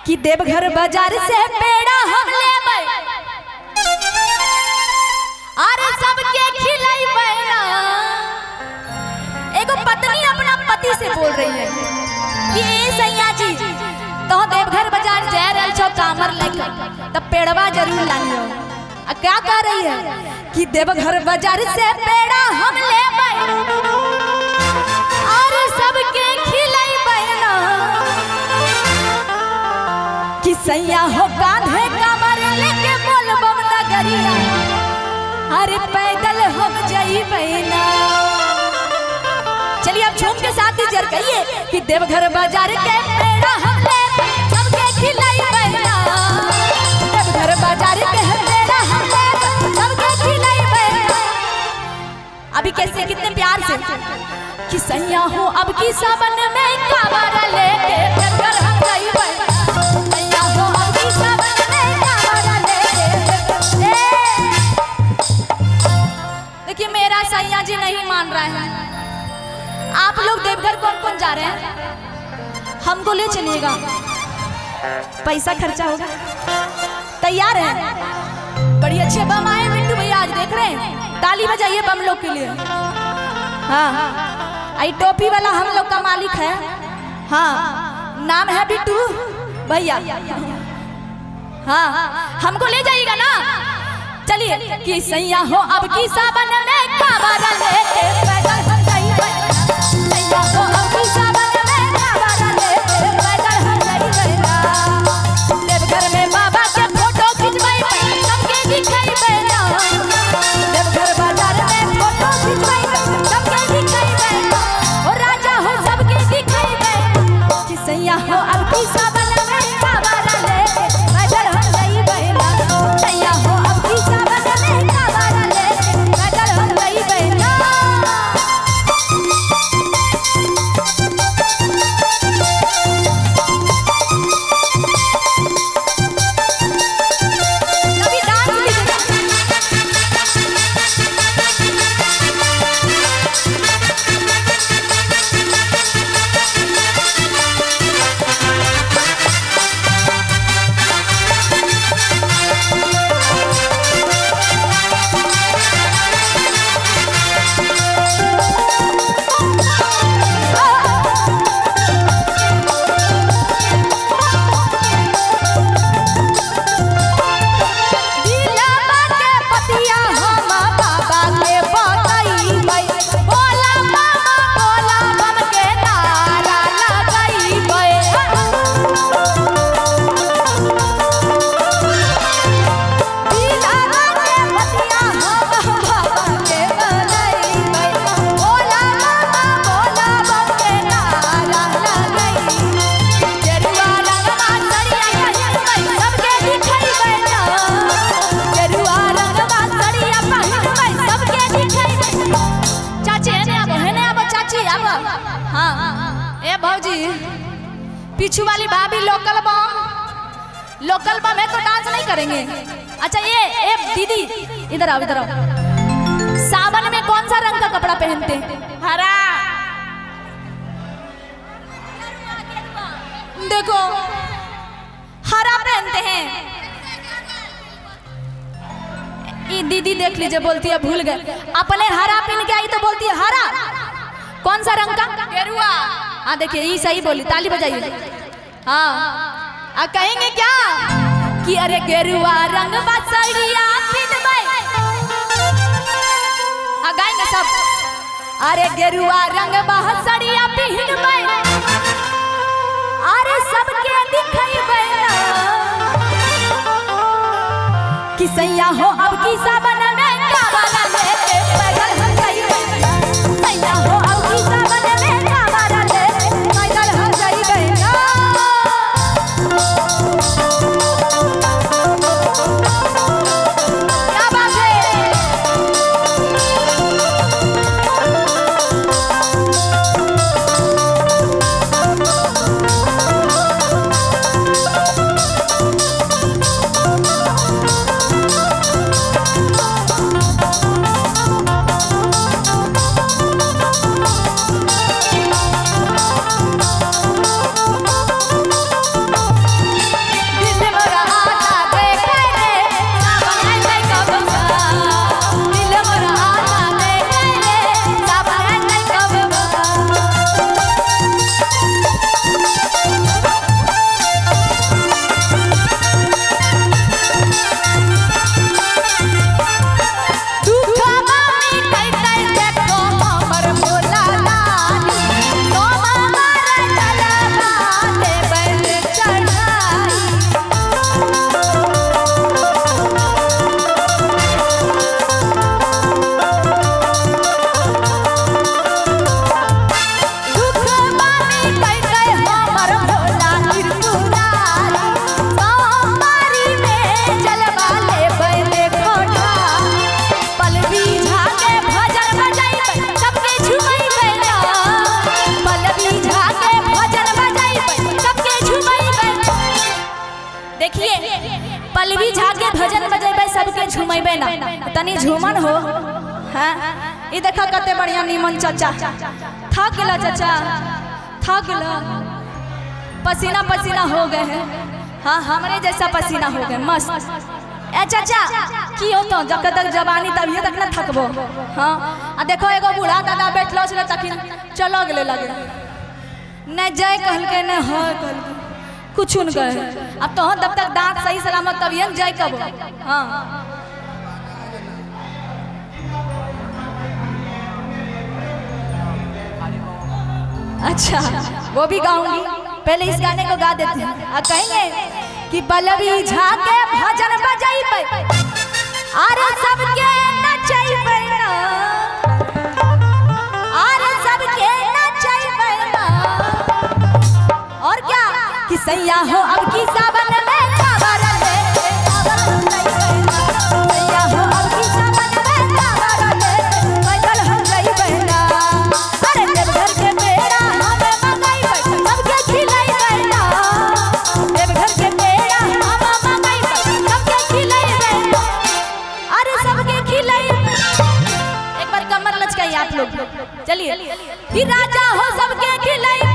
कि देवघर बाजार से पेड़ा हम लेबै अरे सबके खिलाइबै ना। एगो पत्नी अपना पति से बोल रही है कि ए सैया जी तो देवघर बाजार जा रहल छो कामर लेकर तब पेड़वा जरूर लानियो। क्या कह रही है कि देवघर बाजार से पेड़ा हम लेबै और सबके खिलाइबै ना। कि सैया हो कांधे कमर लेके बोलबम नगरिया अरे पैदल हम जइबै ना। चलिए अब झूम के साथ ही जर कहिए कि देवघर बाजार के पेड़ा हम लेबै सबके खिलाइबै ना। देवघर बाजार के पेड़ा हम लेबै सबके खिलाइबै ना। अभी कैसे कितने प्यार से कि सैया हो अब की सावन में कावड़ लेके देवघर हम जइबै। सैया हो अब की सावन में कावड़ लेके। देखिए मेरा सैया जी नहीं मान रहा है। आप लोग देवघर कौन कौन जा रहे हैं हमको ले चलिएगा, पैसा खर्चा होगा। तैयार है? बड़ी अच्छे बम आए मिट्टू भैया आज देख रहे हैं, ताली बजाइए बम लोग के लिए। हाँ आई टोपी वाला हम लोग का मालिक है। हाँ नाम है बिट्टू भैया। हाँ हमको ले जाइएगा ना। चलिए कि सैया हो अब की सावन में कावड़ लेके पैदल हम जइबै। सैया हो अब की सावन में कावड़ लेके पैदल हम जइबै ना। देवघर में बाबा के फोटो खिंचबै सबके दिखैबै ना। देवघर बाजार में फोटो खिंचबै सबके दिखैबै ना। ओ राजा हो सबके दिखैबै कि सैया हो अब की सावन में कावड़ लेके पैदल हम जइबै ना। सैया हो अब की सावन में कावड़ लेके पैदल हम जइबै ना। कभी डांस भी दिलवा के पतिया हम बाबा के बतइबै। बोला बम के नारा लगइबै। दिलवा के पतिया हम बाबा के बतइबै। बोला बम के नारा लगइबै। गेरुआ रंगवा सड़िया पहिनबै सबके दिखैबै ना। गेरुआ रंगवा सड़िया पहिनबै सबके दिखैबै। चाची है अब चाची अब। हाँ ए भौजी पीछू वाली भाभी लोकल बम है तो डांस नहीं करेंगे। अच्छा ये दीदी इधर आओ इधर आओ। सावन में कौन सा रंग का कपड़ा पहनते? हरा। देखो हरा पहनते हैं। ये दीदी देख लीजिए बोलती है भूल गए। अपने हरा पहन के आई तो बोलती है हरा। कौन सा रंग का? गेरुआ। हाँ देखिए ये सही बोली, ताली बजाइए। हाँ कहेंगे क्या कि अरे गेरुआ रंग बसड़िया पिनबै। हाँ गाएंगे सब। अरे गेरुआ रंग बसड़िया पिनबै अरे सबके दिखैबै ना। कि सैया हो अब की सावन में कावड़ लेके पैदल हम जइबै ना। सैया हो अब की सावन में कावड़ लेके पैदल हम जइबै ना। क्या बात है? देखिए पल्लवी झा के भजन बजेबे सबके झुमेबे ना तनी झूमन हो। हाँ ये देखा कते बढ़िया नीमन चाचा थक गया चाचा थक गया पसीना पसीना हो गए हैं। हाँ हमरे जैसा पसीना हो गए मस्त। ए चाचा की हो तो जब तक जवानी तभी तक न थकबो। हाँ आ देखो एगो बूढ़ा दादा बैठलो छले तखिन चलो गेले लगे न जय कहल के न हो कहल के कुछ न कहे। अब तो तब तक दांत सही सलामत तभी जय कबो। हाँ अच्छा वो भी गाऊंगी पहले इस गाने को गा देते हैं। अब कहेंगे कि पल्लवी झा के भजन बजाइबे अरे सबके नचैबे ना अरे सबके नचैबे ना। और क्या कि सैया हो अब की सावन में कावर लेके कावर नचैबे ना। सैया हो अब की सावन में कावर लेके पैदल हम जइबे ना। अरे देवघर के मेरा हमें मंगाइबे सबके खिलाइबे ना। देवघर के मेरा हमें मंगाइबे सबके खिलाइबे ना। अरे सबके खिलाइबे। एक बार कमर लचकाइए आप लोग चलिए कि राजा हो सबके खिलाइबे